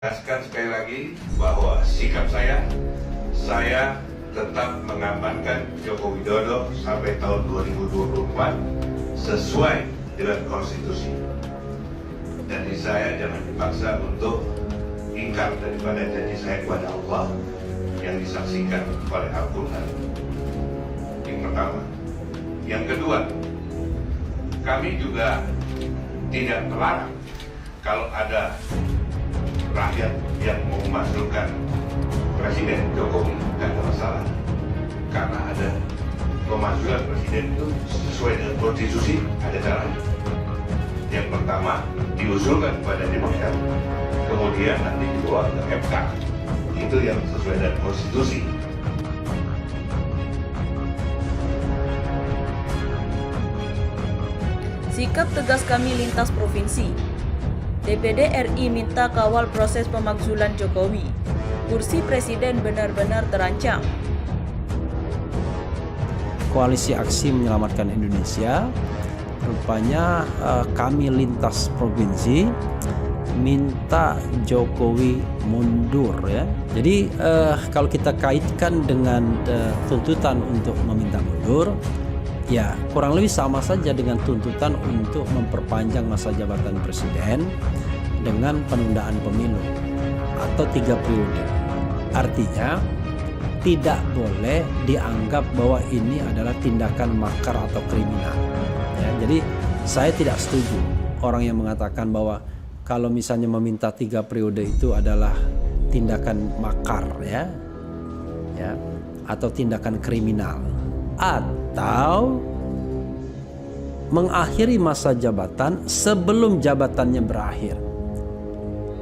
Tegaskan sekali lagi bahwa sikap saya tetap mengamankan Joko Widodo sampai tahun 2024 sesuai dengan konstitusi. Jadi saya jangan dipaksa untuk ingkar daripada janji saya kepada Allah yang disaksikan oleh Al-Quran. Yang pertama. Yang kedua, kami juga tidak melarang kalau ada rakyat yang mau memasukkan Presiden Jokowi, tidak ada masalah, karena ada pemasukan Presiden itu sesuai dengan konstitusi, ada caranya. Yang pertama diusulkan kepada DPR, kemudian nanti dibawa ke MK, itu yang sesuai dengan konstitusi. Sikap tegas kami lintas provinsi. DPD RI minta kawal proses pemakzulan Jokowi. Kursi presiden benar-benar terancam. Koalisi Aksi Menyelamatkan Indonesia, rupanya kami lintas provinsi minta Jokowi mundur ya. Jadi kalau kita kaitkan dengan tuntutan untuk meminta mundur, ya kurang lebih sama saja dengan tuntutan untuk memperpanjang masa jabatan presiden dengan penundaan pemilu atau 3 periode. Artinya tidak boleh dianggap bahwa ini adalah tindakan makar atau kriminal ya. Jadi saya tidak setuju orang yang mengatakan bahwa kalau misalnya meminta 3 periode itu adalah tindakan makar ya atau tindakan kriminal atau mengakhiri masa jabatan sebelum jabatannya berakhir.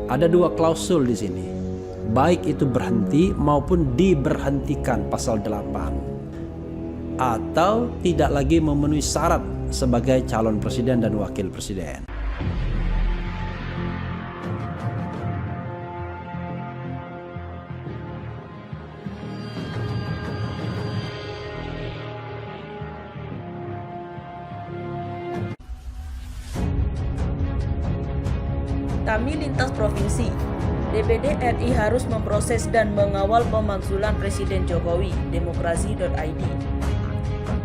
Ada 2 klausul di sini, baik itu berhenti maupun diberhentikan pasal 8, atau tidak lagi memenuhi syarat sebagai calon presiden dan wakil presiden. Kami lintas provinsi. DPD RI harus memproses dan mengawal pemakzulan Presiden Jokowi. Demokrasi.id.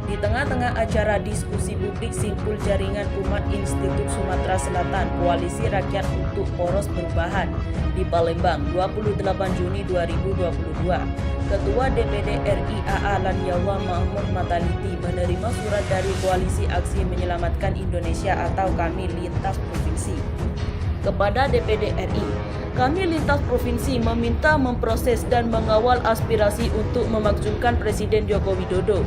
Di tengah-tengah acara diskusi publik simpul jaringan umat Institut Sumatera Selatan Koalisi Rakyat untuk Poros Perubahan di Palembang 28 Juni 2022, Ketua DPD RI AA Lanyala Mahmud Mataliti menerima surat dari Koalisi Aksi Menyelamatkan Indonesia atau Kami Lintas Provinsi. Kepada DPD RI, kami lintas provinsi meminta memproses dan mengawal aspirasi untuk memakzulkan Presiden Joko Widodo.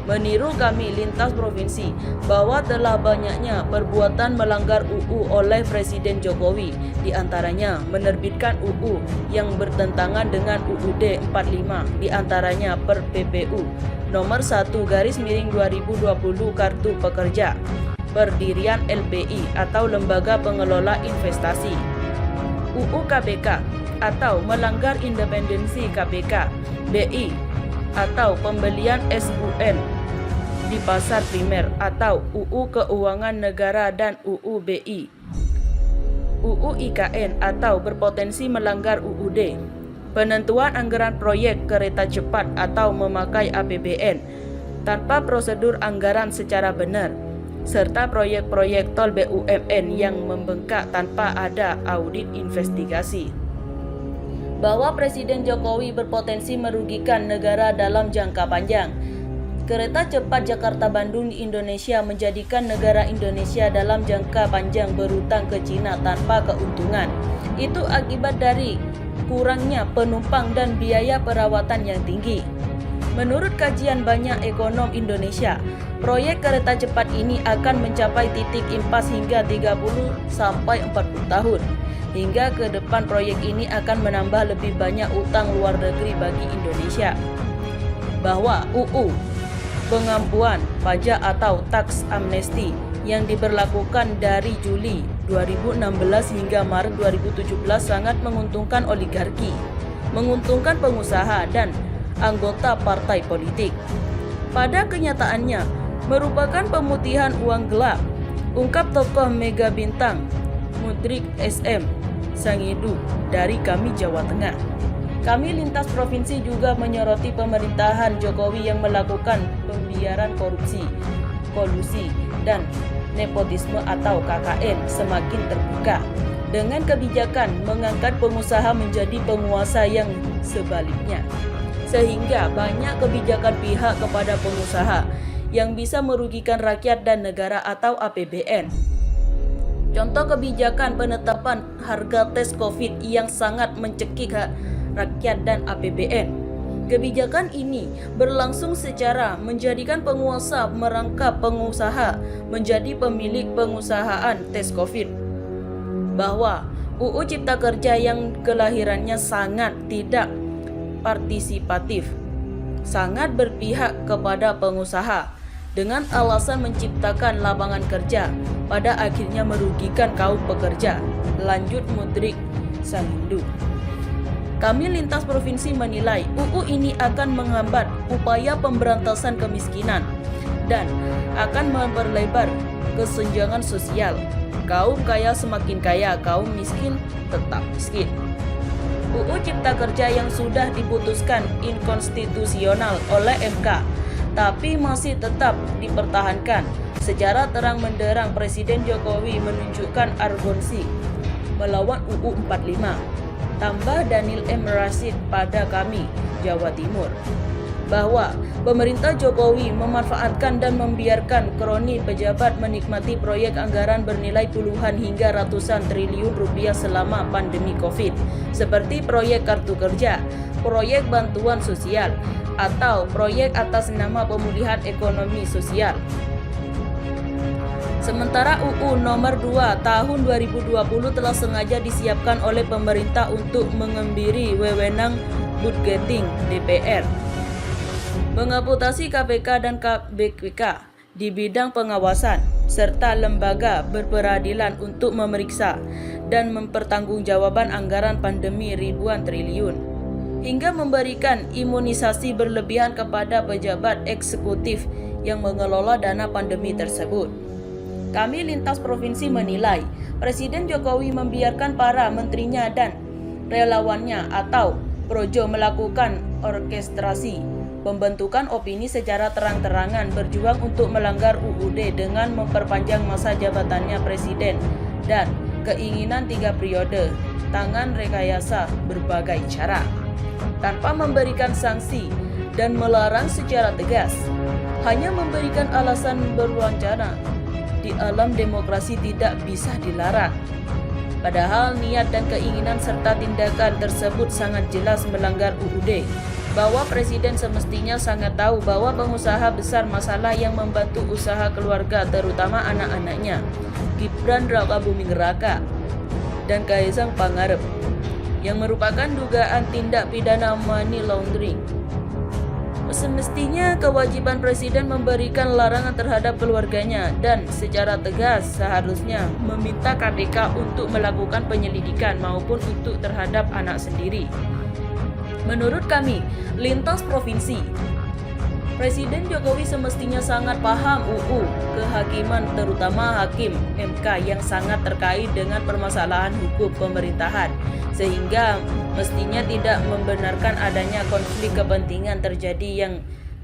Meniru kami lintas provinsi bahwa telah banyaknya perbuatan melanggar UU oleh Presiden Jokowi, diantaranya menerbitkan UU yang bertentangan dengan UUD 45, diantaranya per PPU nomor 1/2020 Kartu Pekerja, Pendirian LPI atau Lembaga Pengelola Investasi, UU KPK atau melanggar independensi KPK, BI atau pembelian SUN di pasar primer atau UU Keuangan Negara dan UU BI, UU IKN atau berpotensi melanggar UUD, penentuan anggaran proyek kereta cepat atau memakai APBN tanpa prosedur anggaran secara benar, serta proyek-proyek tol BUMN yang membengkak tanpa ada audit investigasi. Bahwa Presiden Jokowi berpotensi merugikan negara dalam jangka panjang. Kereta cepat Jakarta-Bandung di Indonesia menjadikan negara Indonesia dalam jangka panjang berutang ke Cina tanpa keuntungan. Itu akibat dari kurangnya penumpang dan biaya perawatan yang tinggi. Menurut kajian banyak ekonom Indonesia, proyek kereta cepat ini akan mencapai titik impas hingga 30-40 tahun. Hingga ke depan proyek ini akan menambah lebih banyak utang luar negeri bagi Indonesia. Bahwa UU pengampuan pajak atau tax amnesty yang diberlakukan dari Juli 2016 hingga Maret 2017 sangat menguntungkan oligarki, menguntungkan pengusaha dan anggota partai politik. Pada kenyataannya, merupakan pemutihan uang gelap, ungkap tokoh mega bintang Mudrik SM Sangidu dari kami Jawa Tengah. Kami lintas provinsi juga menyoroti pemerintahan Jokowi yang melakukan pembiaran korupsi, kolusi, dan nepotisme atau KKN semakin terbuka dengan kebijakan mengangkat pengusaha menjadi penguasa yang sebaliknya, sehingga banyak kebijakan pihak kepada pengusaha yang bisa merugikan rakyat dan negara atau APBN. Contoh kebijakan penetapan harga tes COVID yang sangat mencekik rakyat dan APBN. Kebijakan ini berlangsung secara menjadikan penguasa merangkap pengusaha menjadi pemilik pengusahaan tes COVID. Bahwa UU Cipta Kerja yang kelahirannya sangat tidak partisipatif, sangat berpihak kepada pengusaha dengan alasan menciptakan lapangan kerja, pada akhirnya merugikan kaum pekerja. Lanjut Mudrik Sangidu. Kami lintas provinsi menilai UU ini akan menghambat upaya pemberantasan kemiskinan dan akan memperlebar kesenjangan sosial. Kaum kaya semakin kaya, kaum miskin tetap miskin. UU Cipta Kerja yang sudah diputuskan inkonstitusional oleh MK, tapi masih tetap dipertahankan. Secara terang benderang Presiden Jokowi menunjukkan arogansi melawan UU 45. Tambah Daniel M. Rashid pada kami, Jawa Timur, bahwa pemerintah Jokowi memanfaatkan dan membiarkan kroni pejabat menikmati proyek anggaran bernilai puluhan hingga ratusan triliun rupiah selama pandemi COVID, seperti proyek kartu kerja, proyek bantuan sosial, atau proyek atas nama pemulihan ekonomi sosial. Sementara UU nomor 2 tahun 2020 telah sengaja disiapkan oleh pemerintah untuk mengembiri wewenang budgeting DPR, mengamputasi KPK dan KPK di bidang pengawasan, serta lembaga berperadilan untuk memeriksa dan mempertanggungjawabkan anggaran pandemi ribuan triliun, hingga memberikan imunisasi berlebihan kepada pejabat eksekutif yang mengelola dana pandemi tersebut. Kami lintas provinsi menilai Presiden Jokowi membiarkan para menterinya dan relawannya atau projo melakukan orkestrasi pembentukan opini secara terang-terangan berjuang untuk melanggar UUD dengan memperpanjang masa jabatannya presiden dan keinginan 3 periode, tangan rekayasa berbagai cara tanpa memberikan sanksi dan melarang secara tegas, hanya memberikan alasan berwacana. Di alam demokrasi tidak bisa dilarang. Padahal niat dan keinginan serta tindakan tersebut sangat jelas melanggar UUD, bahwa presiden semestinya sangat tahu bahwa pengusaha besar masalah yang membantu usaha keluarga terutama anak-anaknya, Gibran Rakabuming Raka dan Kaisang Pangarep, yang merupakan dugaan tindak pidana money laundering. Semestinya kewajiban presiden memberikan larangan terhadap keluarganya dan secara tegas seharusnya meminta KPK untuk melakukan penyelidikan maupun untuk terhadap anak sendiri. Menurut kami, lintas provinsi, Presiden Jokowi semestinya sangat paham UU kehakiman, terutama hakim MK yang sangat terkait dengan permasalahan hukum pemerintahan, sehingga mestinya tidak membenarkan adanya konflik kepentingan terjadi yang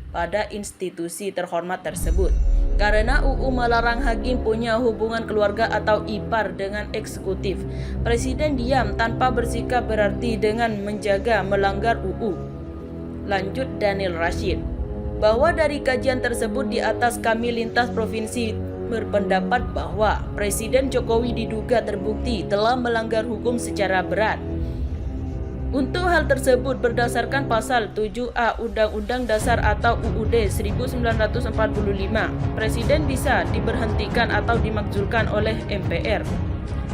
pada institusi terhormat tersebut. Karena UU melarang hakim punya hubungan keluarga atau ipar dengan eksekutif, presiden diam tanpa bersikap berarti dengan menjaga melanggar UU. Lanjut Daniel Rashid, bahwa dari kajian tersebut di atas kami lintas provinsi berpendapat bahwa Presiden Jokowi diduga terbukti telah melanggar hukum secara berat. Untuk hal tersebut berdasarkan pasal 7A Undang-Undang Dasar atau UUD 1945, Presiden bisa diberhentikan atau dimakzulkan oleh MPR.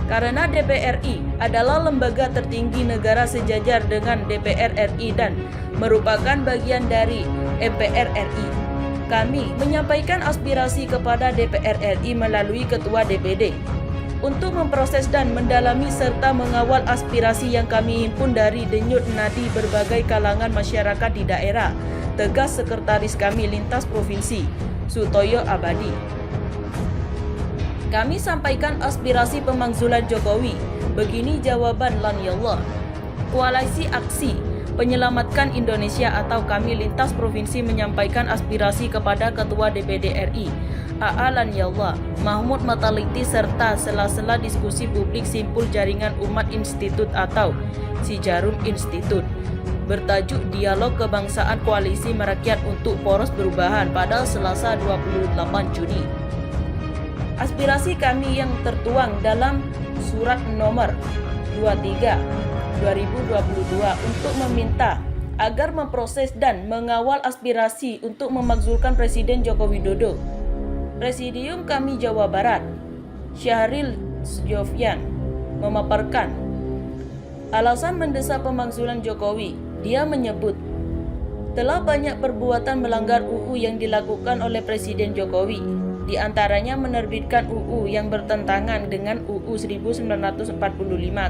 Karena DPR RI adalah lembaga tertinggi negara sejajar dengan DPR RI dan merupakan bagian dari MPR RI. Kami menyampaikan aspirasi kepada DPR RI melalui Ketua DPD untuk memproses dan mendalami serta mengawal aspirasi yang kami himpun dari denyut nadi berbagai kalangan masyarakat di daerah. Tegas Sekretaris kami lintas provinsi, Sutoyo Abadi. Kami sampaikan aspirasi pemakzulan Jokowi Begini jawaban Lanyallah. Koalisi Aksi Penyelamatkan Indonesia atau Kami Lintas Provinsi menyampaikan aspirasi kepada Ketua DPD RI, AA Lanyallah, Mahmud Mataliti serta sela-sela diskusi publik simpul Jaringan Umat Institut atau Sijarum Institut bertajuk Dialog Kebangsaan Koalisi Merakyat untuk Poros Perubahan pada Selasa 28 Juni. Aspirasi kami yang tertuang dalam surat nomor 23/2022 untuk meminta agar memproses dan mengawal aspirasi untuk memakzulkan Presiden Joko Widodo. Presidium kami Jawa Barat, Syahril Jovian, memaparkan alasan mendesak pemakzulan Jokowi. Dia menyebut telah banyak perbuatan melanggar UU yang dilakukan oleh Presiden Jokowi, di antaranya menerbitkan UU yang bertentangan dengan UU 1945,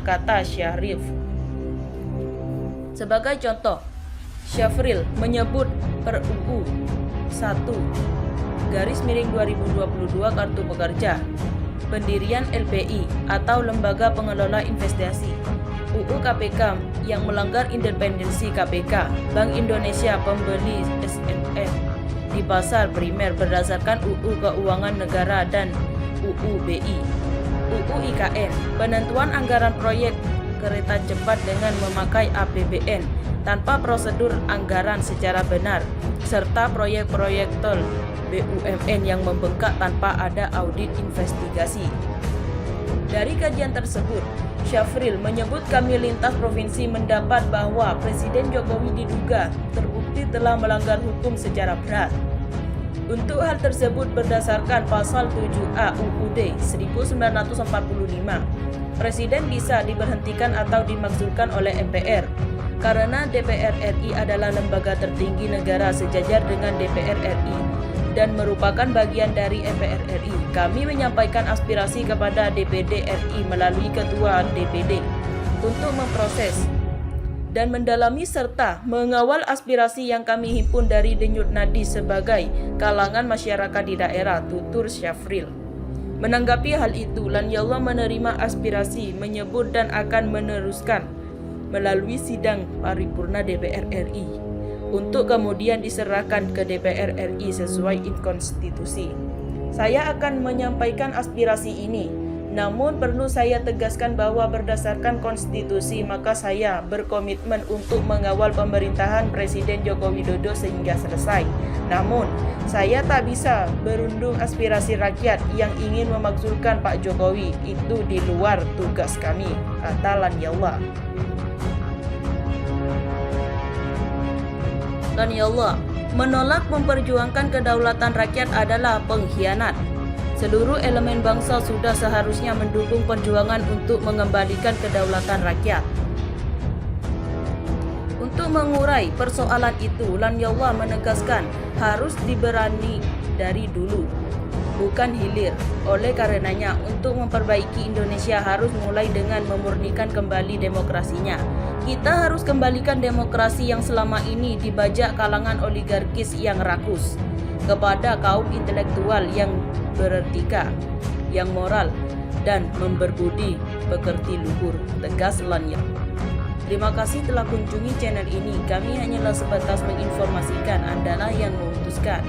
kata Syahril. Sebagai contoh, Syafril menyebut per UU 1/2022 Kartu Pekerja, pendirian LPI atau Lembaga Pengelola Investasi, UU KPK yang melanggar independensi KPK, Bank Indonesia pembeli SNN di pasar primer berdasarkan UU Keuangan Negara dan UU BI, UU IKN, penentuan anggaran proyek kereta cepat dengan memakai APBN tanpa prosedur anggaran secara benar, serta proyek-proyek tol BUMN yang membengkak tanpa ada audit investigasi. Dari kajian tersebut, Syafril menyebut Kami Lintas Provinsi mendapat bahwa Presiden Jokowi diduga terbukti telah melanggar hukum secara berat. Untuk hal tersebut berdasarkan pasal 7A UUD 1945, Presiden bisa diberhentikan atau dimakzulkan oleh MPR karena DPR RI adalah lembaga tertinggi negara sejajar dengan DPR RI dan merupakan bagian dari MPR RI. Kami menyampaikan aspirasi kepada DPD RI melalui Ketua DPD untuk memproses dan mendalami serta mengawal aspirasi yang kami himpun dari denyut nadi sebagai kalangan masyarakat di daerah, tutur Syafril. Menanggapi hal itu, Lanyallah menerima aspirasi, menyebut dan akan meneruskan melalui sidang paripurna DPR RI untuk kemudian diserahkan ke DPR RI sesuai konstitusi. Saya akan menyampaikan aspirasi ini, namun perlu saya tegaskan bahwa berdasarkan konstitusi maka saya berkomitmen untuk mengawal pemerintahan Presiden Joko Widodo sehingga selesai. Namun, saya tak bisa berundung aspirasi rakyat yang ingin memakzulkan Pak Jokowi, itu di luar tugas kami, kata Lanyallah. Lanyallah menolak memperjuangkan kedaulatan rakyat adalah pengkhianat. Seluruh elemen bangsa sudah seharusnya mendukung perjuangan untuk mengembalikan kedaulatan rakyat. Untuk mengurai persoalan itu, Lanyallah menegaskan harus diberani dari dulu, bukan hilir. Oleh karenanya, untuk memperbaiki Indonesia harus mulai dengan memurnikan kembali demokrasinya. Kita harus kembalikan demokrasi yang selama ini dibajak kalangan oligarkis yang rakus kepada kaum intelektual yang beretika, yang moral, dan memberbudi pekerti luhur, tegas Lanyallah. Terima kasih telah kunjungi channel ini. Kami hanyalah sebatas menginformasikan, Andalah yang memutuskan.